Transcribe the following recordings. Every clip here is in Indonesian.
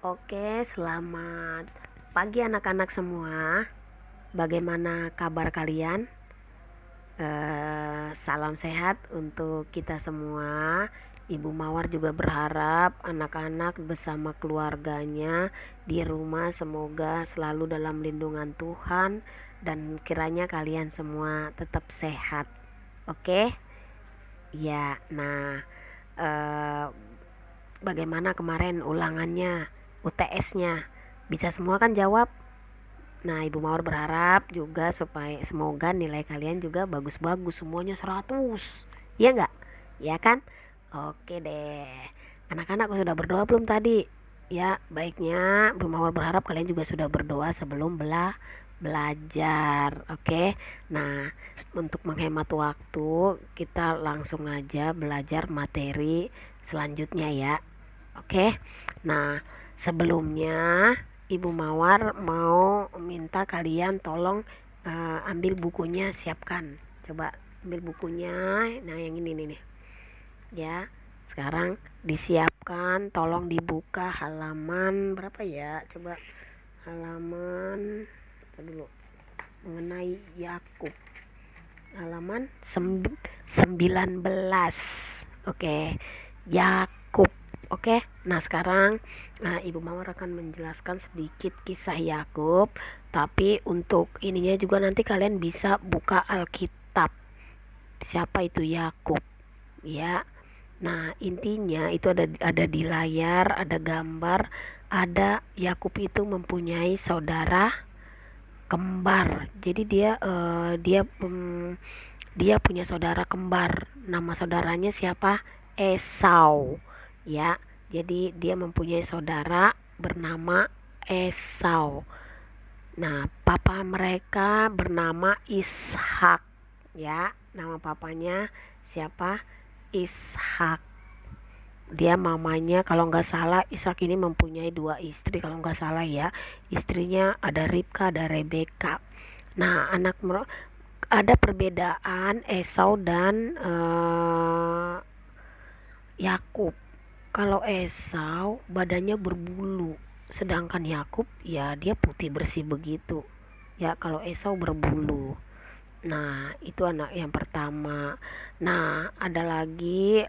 Oke, selamat pagi anak-anak semua. Bagaimana kabar kalian? Salam sehat untuk kita semua. Ibu Mawar juga berharap anak-anak bersama keluarganya di rumah semoga selalu dalam lindungan Tuhan dan kiranya kalian semua tetap sehat. Oke? Ya, nah eh, bagaimana kemarin ulangannya, UTS-nya? Bisa semua kan jawab? Nah, Ibu Mawar berharap juga supaya semoga nilai kalian juga bagus-bagus semuanya 100. Iya nggak? Ya kan? Oke deh. Anak-anak sudah berdoa belum tadi? Ya, baiknya Ibu Mawar berharap kalian juga sudah berdoa sebelum belajar. Oke. Nah, untuk menghemat waktu, kita langsung aja belajar materi selanjutnya ya. Oke. Nah, sebelumnya Ibu Mawar mau minta kalian tolong ambil bukunya, siapkan. Coba ambil bukunya. Nah, yang ini nih. Ya. Sekarang disiapkan, tolong dibuka halaman berapa ya? Coba halaman dulu mengenai Yakub. Halaman 19. Oke. Yakub. Oke. Nah, sekarang Ibu Mawar akan menjelaskan sedikit kisah Yakub, tapi untuk ininya juga nanti kalian bisa buka Alkitab. Siapa itu Yakub? Ya. Nah, intinya itu ada di layar, ada gambar, ada Yakub itu mempunyai saudara kembar. Jadi dia punya saudara kembar. Nama saudaranya siapa? Esau. Ya. Jadi dia mempunyai saudara bernama Esau. Nah, papa mereka bernama Ishak. Ya, nama papanya siapa? Ishak. Dia mamanya kalau nggak salah Ishak ini mempunyai 2 istri kalau nggak salah ya. Istrinya ada Ribka, ada Rebeka. Nah, ada perbedaan Esau dan Yakub. Kalau Esau badannya berbulu, sedangkan Yakub ya dia putih bersih begitu. Ya, kalau Esau berbulu. Nah, itu anak yang pertama. Nah, ada lagi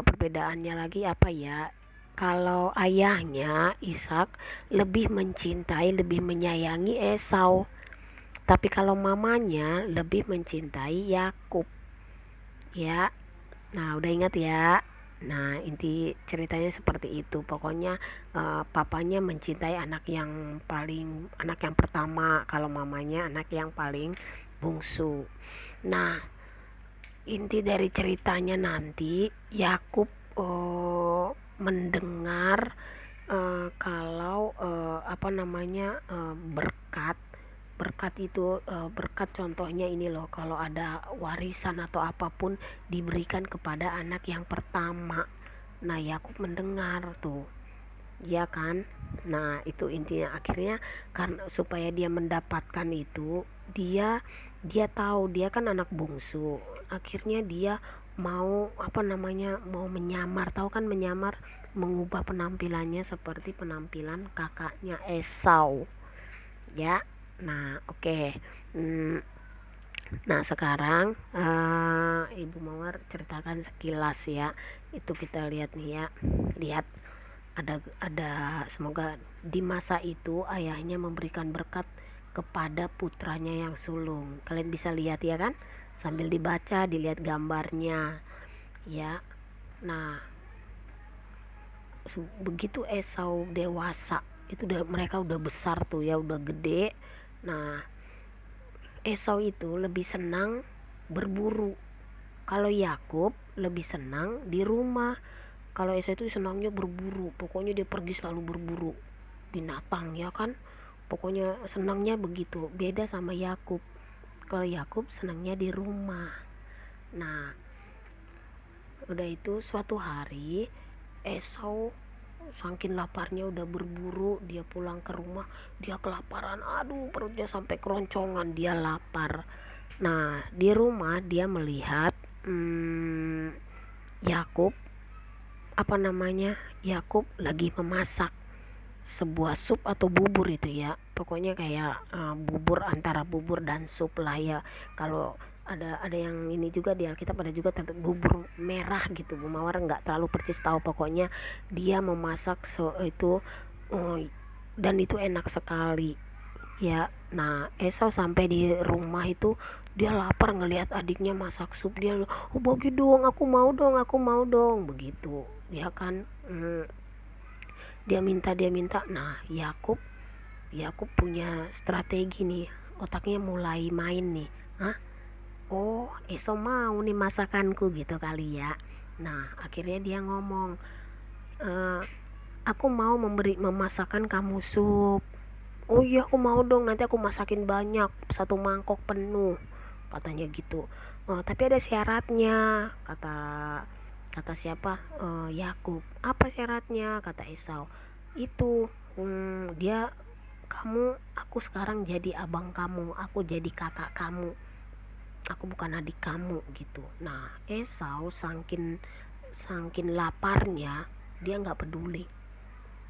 perbedaannya lagi apa ya? Kalau ayahnya Ishak lebih mencintai, lebih menyayangi Esau. Tapi kalau mamanya lebih mencintai Yakub. Ya. Nah, udah ingat ya. Nah, inti ceritanya seperti itu. Pokoknya papanya mencintai anak yang pertama, kalau mamanya anak yang paling bungsu. Nah, inti dari ceritanya nanti Yakub mendengar kalau apa namanya berkat berkat itu berkat contohnya ini loh, kalau ada warisan atau apapun diberikan kepada anak yang pertama. Nah, Yakub mendengar tuh, ya kan. Nah, itu intinya akhirnya karena supaya dia mendapatkan itu, dia tahu dia kan anak bungsu, akhirnya dia mau apa namanya mau menyamar, tahu kan menyamar, mengubah penampilannya seperti penampilan kakaknya Esau ya. Nah, oke. Okay. Nah, sekarang Ibu Mawar ceritakan sekilas ya. Itu kita lihat nih ya. Lihat ada semoga di masa itu ayahnya memberikan berkat kepada putranya yang sulung. Kalian bisa lihat ya kan? Sambil dibaca, dilihat gambarnya. Ya. Nah, begitu Esau dewasa, itu mereka udah besar tuh ya, udah gede. Nah, Esau itu lebih senang berburu. Kalau Yakub lebih senang di rumah. Kalau Esau itu senangnya berburu, pokoknya dia pergi selalu berburu binatang ya kan. Pokoknya senangnya begitu. Beda sama Yakub. Kalau Yakub senangnya di rumah. Nah, udah itu suatu hari Esau saking laparnya udah berburu, dia pulang ke rumah, dia kelaparan, aduh perutnya sampai keroncongan, dia lapar. Nah, di rumah dia melihat Yakub apa namanya Yakub lagi memasak sebuah sup atau bubur itu ya, pokoknya kayak bubur, antara bubur dan sup lah ya. Kalau ada yang ini juga di Alkitab, ada juga bubur merah gitu. Bu Mawar nggak terlalu percis tahu, pokoknya dia memasak itu, uh, dan itu enak sekali ya. Nah, Esau sampai di rumah itu dia lapar ngelihat adiknya masak sup. Dia, oh bagi dong, aku mau dong, begitu ya kan. Dia minta. Nah, Yakub Yakub punya strategi nih, otaknya mulai main nih. Hah, oh Esau mau nih masakanku gitu kali ya. Nah, akhirnya dia ngomong, "Eh, aku mau memasakkan kamu sup." "Oh iya, aku mau dong, nanti aku masakin banyak, satu mangkok penuh," katanya gitu. Tapi ada syaratnya, kata kata siapa, Yakub. "Apa syaratnya?" kata Esau. "Itu, dia kamu aku sekarang jadi abang kamu, aku jadi kakak kamu, aku bukan adik kamu," gitu. Nah, Esau sangkin sangkin laparnya, dia nggak peduli.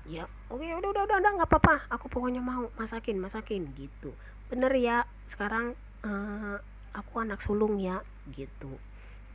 Ya, oke, udah nggak apa-apa, aku pokoknya mau masakin gitu. Bener ya, sekarang aku anak sulung ya, gitu.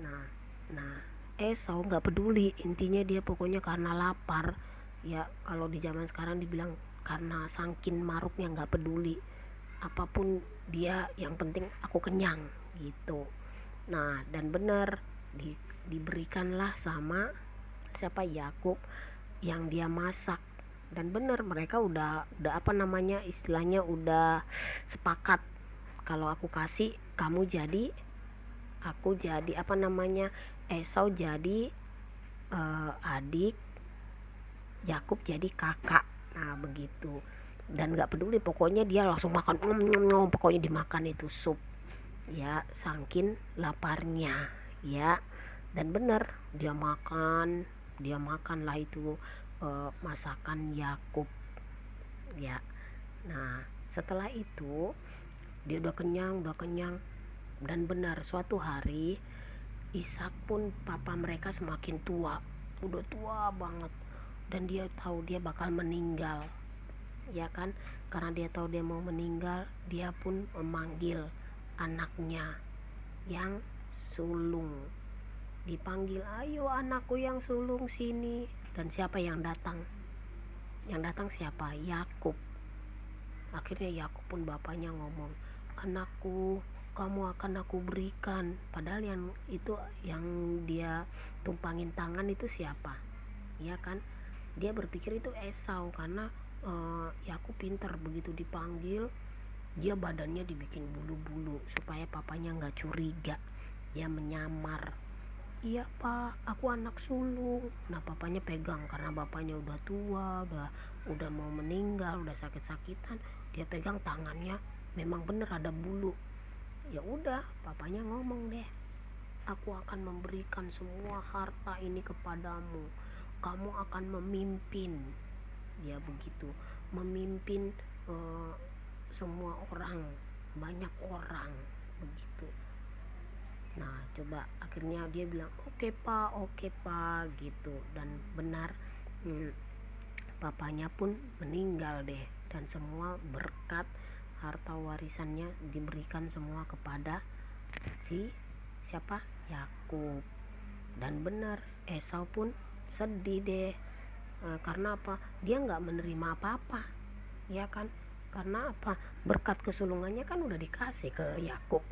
Nah nah Esau nggak peduli, intinya dia pokoknya karena lapar ya. Kalau di zaman sekarang dibilang karena sangkin maruknya, nggak peduli apapun dia, yang penting aku kenyang gitu. Nah, dan bener, diberikanlah sama siapa, Yakub, yang dia masak. Dan bener, mereka udah apa namanya, istilahnya udah sepakat, kalau aku kasih kamu jadi, aku jadi apa namanya, Esau jadi adik, Yakub jadi kakak. Nah, begitu. Dan nggak peduli, pokoknya dia langsung makan, pokoknya dimakan itu sup ya, sangkin laparnya ya. Dan bener, dia makan lah itu masakan Yakub ya. Nah, setelah itu dia udah kenyang. Dan benar, suatu hari Ishak pun, papa mereka, semakin tua, udah tua banget, dan dia tahu dia bakal meninggal ya kan. Karena dia tahu dia mau meninggal, dia pun memanggil anaknya yang sulung. Dipanggil, "Ayo anakku yang sulung sini." Dan siapa yang datang? Yang datang siapa? Yakub. Akhirnya Yakub pun, bapaknya, ngomong, "Anakku, kamu akan aku berikan." Padahal yang itu, yang dia tumpangin tangan itu siapa? Ya kan? Dia berpikir itu Esau, karena Yakub pintar, begitu dipanggil dia badannya dibikin bulu-bulu supaya papanya nggak curiga. Dia menyamar, "Iya pak, aku anak sulung." Nah, papanya pegang, karena bapaknya udah tua, udah mau meninggal, udah sakit-sakitan. Dia pegang tangannya, memang bener ada bulu. Ya udah, papanya ngomong deh, "Aku akan memberikan semua harta ini kepadamu, kamu akan memimpin." Dia begitu, memimpin eh, semua orang, banyak orang, begitu. Nah, coba, akhirnya dia bilang, oke pak, gitu. Dan benar, hmm, papanya pun meninggal deh, dan semua berkat harta warisannya diberikan semua kepada si siapa, Yakub. Dan benar, Esau pun sedih deh. Karena apa, dia nggak menerima apa-apa ya kan. Karena apa, berkat kesulungannya kan udah dikasih ke Yakub.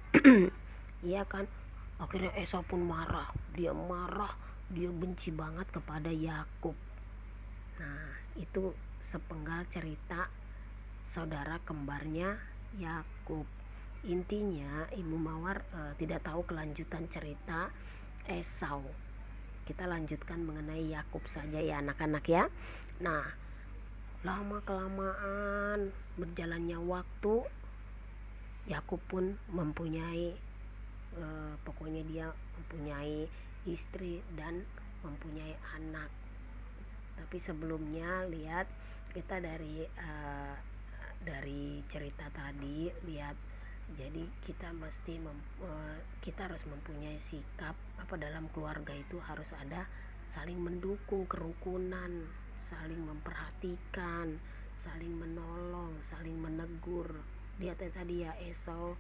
Iya kan. Akhirnya Esau pun marah, dia benci banget kepada Yakub. Nah, itu sepenggal cerita saudara kembarnya Yakub. Intinya Ibu Mawar tidak tahu kelanjutan cerita Esau. Kita lanjutkan mengenai Yakub saja ya anak-anak ya. Nah, lama kelamaan berjalannya waktu, Yakub pun mempunyai pokoknya dia mempunyai istri dan mempunyai anak. Tapi sebelumnya, lihat, kita dari cerita tadi lihat, jadi kita harus mempunyai sikap apa, dalam keluarga itu harus ada saling mendukung, kerukunan, saling memperhatikan saling menolong, saling menegur. Lihat tadi ya, Esau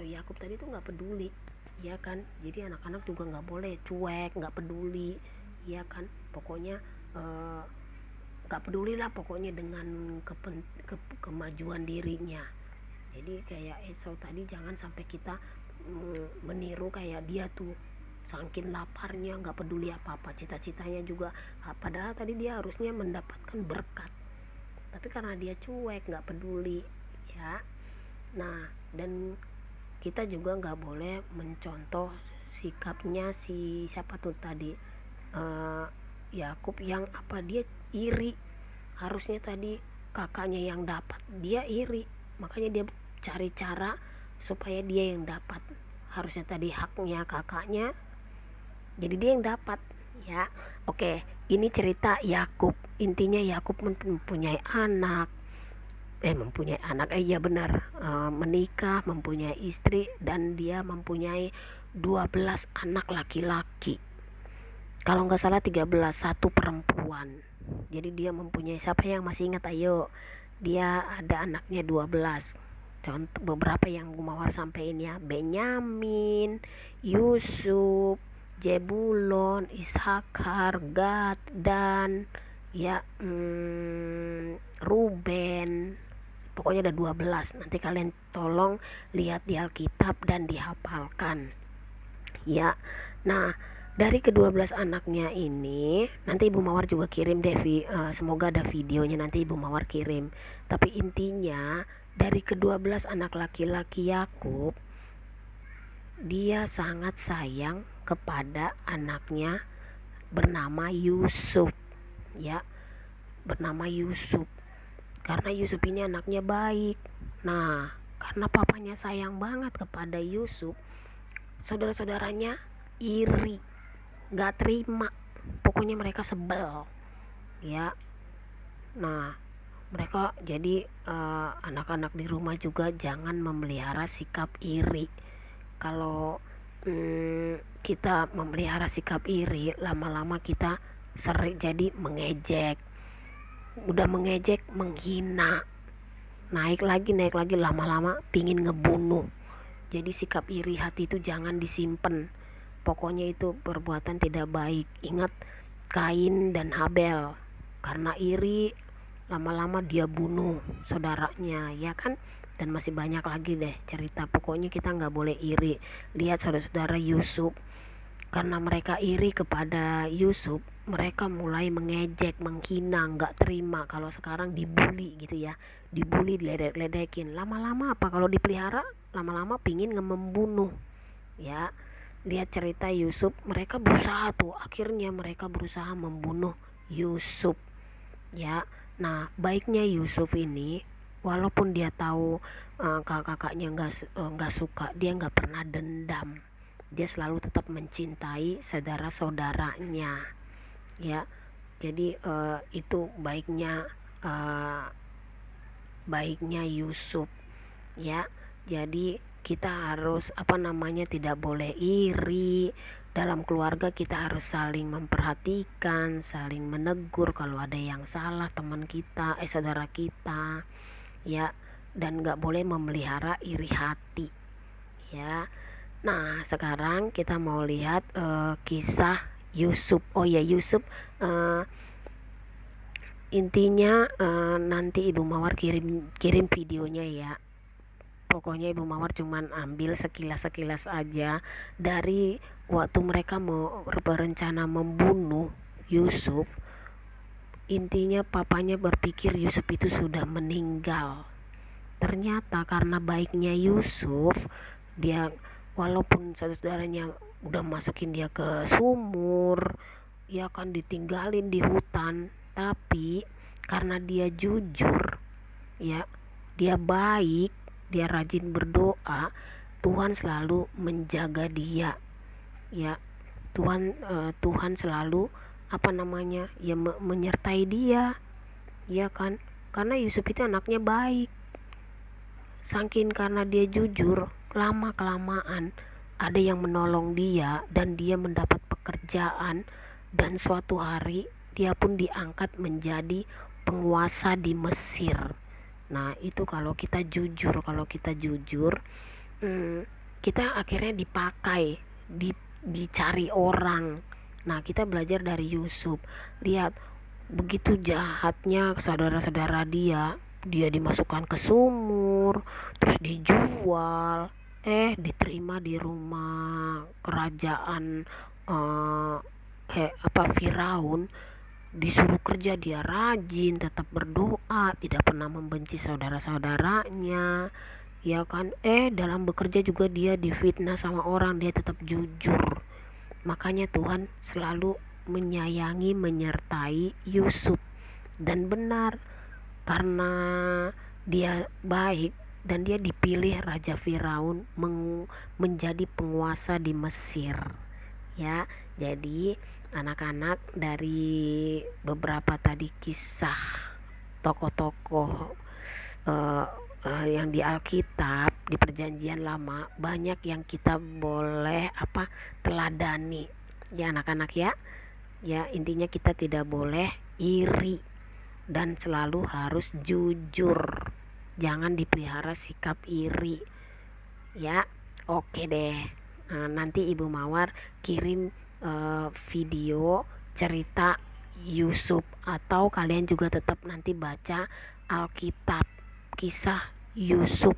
Yakub tadi tuh nggak peduli, ya kan. Jadi anak-anak juga nggak boleh cuek, nggak peduli, ya kan. Pokoknya nggak peduli lah pokoknya dengan kemajuan dirinya. Jadi kayak Esau tadi, jangan sampai kita meniru kayak dia tuh, saking laparnya nggak peduli apa-apa, cita-citanya juga padahal tadi dia harusnya mendapatkan berkat, tapi karena dia cuek, nggak peduli, ya. Nah, dan kita juga nggak boleh mencontoh sikapnya si siapa tuh tadi, Yakub, yang apa, dia iri. Harusnya tadi kakaknya yang dapat, dia iri, makanya dia cari cara supaya dia yang dapat. Harusnya tadi haknya kakaknya, jadi dia yang dapat, ya. Oke, ini cerita Yakub. Intinya Yakub mempunyai anak, iya benar, menikah, mempunyai istri, dan dia mempunyai 12 anak laki-laki. Kalau nggak salah 13, satu perempuan. Jadi dia mempunyai, siapa yang masih ingat, ayo, dia ada anaknya 12. Contoh beberapa yang Bu Mawar sampaikan ya: Benyamin, Yusuf, Jebulon, Ishakar, Gad, dan ya Ruben. Pokoknya ada 12. Nanti kalian tolong lihat di Alkitab dan dihafalkan, ya. Nah, dari ke-12 anaknya ini, nanti Ibu Mawar juga kirim deh, semoga ada videonya, nanti Ibu Mawar kirim. Tapi intinya, dari ke-12 anak laki-laki Yakub, dia sangat sayang kepada anaknya bernama Yusuf, ya, bernama Yusuf. Karena Yusuf ini anaknya baik. Nah, karena papanya sayang banget kepada Yusuf, saudara-saudaranya iri, gak terima, pokoknya mereka sebel, ya. Nah, mereka jadi anak-anak di rumah juga jangan memelihara sikap iri. Kalau kita memelihara sikap iri, lama-lama kita sering jadi mengejek, udah mengejek, menghina, naik lagi, lama-lama pingin ngebunuh. Jadi sikap iri hati itu jangan disimpan, pokoknya itu perbuatan tidak baik. Ingat Kain dan Habel, karena iri lama-lama dia bunuh saudaranya, ya kan. Dan masih banyak lagi deh cerita, pokoknya kita nggak boleh iri. Lihat saudara-saudara Yusuf, karena mereka iri kepada Yusuf, mereka mulai mengejek, menghina, nggak terima kalau sekarang dibully gitu ya, dibully, diledek-ledekin. Lama-lama apa, kalau dipelihara lama-lama pingin membunuh, ya. Lihat cerita Yusuf, mereka berusaha tuh, akhirnya mereka berusaha membunuh Yusuf, ya. Nah, baiknya Yusuf ini, walaupun dia tahu kakak-kakaknya nggak suka, dia nggak pernah dendam, dia selalu tetap mencintai saudara-saudaranya, ya. Jadi itu baiknya Yusuf, ya. Jadi kita harus tidak boleh iri. Dalam keluarga kita harus saling memperhatikan, saling menegur kalau ada yang salah teman kita, saudara kita, ya. Dan nggak boleh memelihara iri hati, ya. Nah, sekarang kita mau lihat kisah Yusuf. Oh ya, Yusuf, intinya nanti Ibu Mawar kirim videonya, ya. Pokoknya Ibu Mawar cuman ambil sekilas aja dari waktu mereka mau berencana membunuh Yusuf. Intinya papanya berpikir Yusuf itu sudah meninggal. Ternyata karena baiknya Yusuf, dia walaupun saudara-saudaranya udah masukin dia ke sumur, ya kan, ditinggalin di hutan, tapi karena dia jujur, ya, dia baik, dia rajin berdoa, Tuhan selalu menjaga dia, ya. Tuhan selalu menyertai dia, ya kan. Karena Yusuf itu anaknya baik, saking karena dia jujur, lama kelamaan ada yang menolong dia dan dia mendapat pekerjaan, dan suatu hari dia pun diangkat menjadi penguasa di Mesir. Nah itu kalau kita jujur, kita akhirnya dipakai, dicari orang. Nah kita belajar dari Yusuf. Lihat begitu jahatnya saudara-saudara dia dimasukkan ke sumur, terus dijual, diterima di rumah kerajaan, eh, Firaun, disuruh kerja dia rajin, tetap berdoa, tidak pernah membenci saudara-saudaranya, ya kan. Dalam bekerja juga dia difitnah sama orang, dia tetap jujur. Makanya Tuhan selalu menyayangi, menyertai Yusuf. Dan benar, karena dia baik dan dia dipilih Raja Firaun menjadi penguasa di Mesir. Ya, jadi anak-anak, dari beberapa tadi kisah tokoh-tokoh yang di Alkitab, di Perjanjian Lama, banyak yang kita boleh teladani ya anak-anak ya. Ya intinya kita tidak boleh iri dan selalu harus jujur, jangan dipelihara sikap iri ya. Oke deh, nanti Ibu Mawar kirim video cerita Yusuf, atau kalian juga tetap nanti baca Alkitab, kisah Yusuf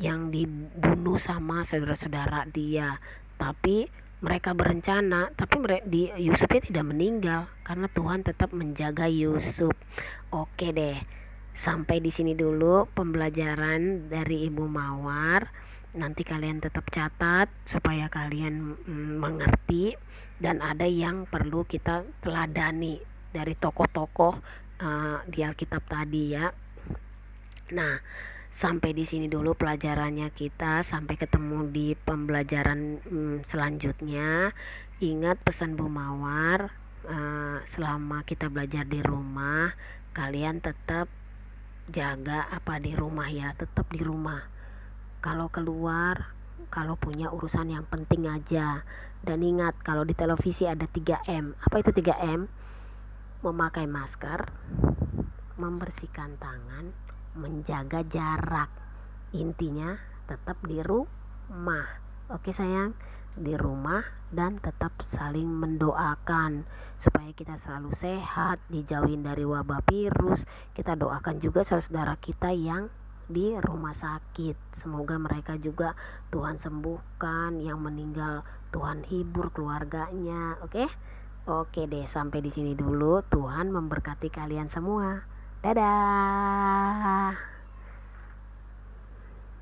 yang dibunuh sama saudara-saudara dia, tapi mereka berencana, tapi Yusufnya tidak meninggal karena Tuhan tetap menjaga Yusuf. Oke deh, sampai di sini dulu pembelajaran dari Ibu Mawar. Nanti kalian tetap catat supaya kalian mengerti, dan ada yang perlu kita teladani dari tokoh-tokoh di Alkitab tadi ya. Nah, sampai di sini dulu pelajarannya kita. Sampai ketemu di pembelajaran selanjutnya. Ingat pesan Bu Mawar, selama kita belajar di rumah, kalian tetap jaga di rumah ya, tetap di rumah. Kalau keluar, kalau punya urusan yang penting aja. Dan ingat, kalau di televisi ada 3M. Apa itu 3M? Memakai masker, membersihkan tangan, menjaga jarak. Intinya tetap di rumah. Oke sayang, di rumah, dan tetap saling mendoakan supaya kita selalu sehat, dijauhin dari wabah virus. Kita doakan juga saudara kita yang di rumah sakit, semoga mereka juga Tuhan sembuhkan, yang meninggal Tuhan hibur keluarganya. Oke deh, sampai di sini dulu. Tuhan memberkati kalian semua. Dadah.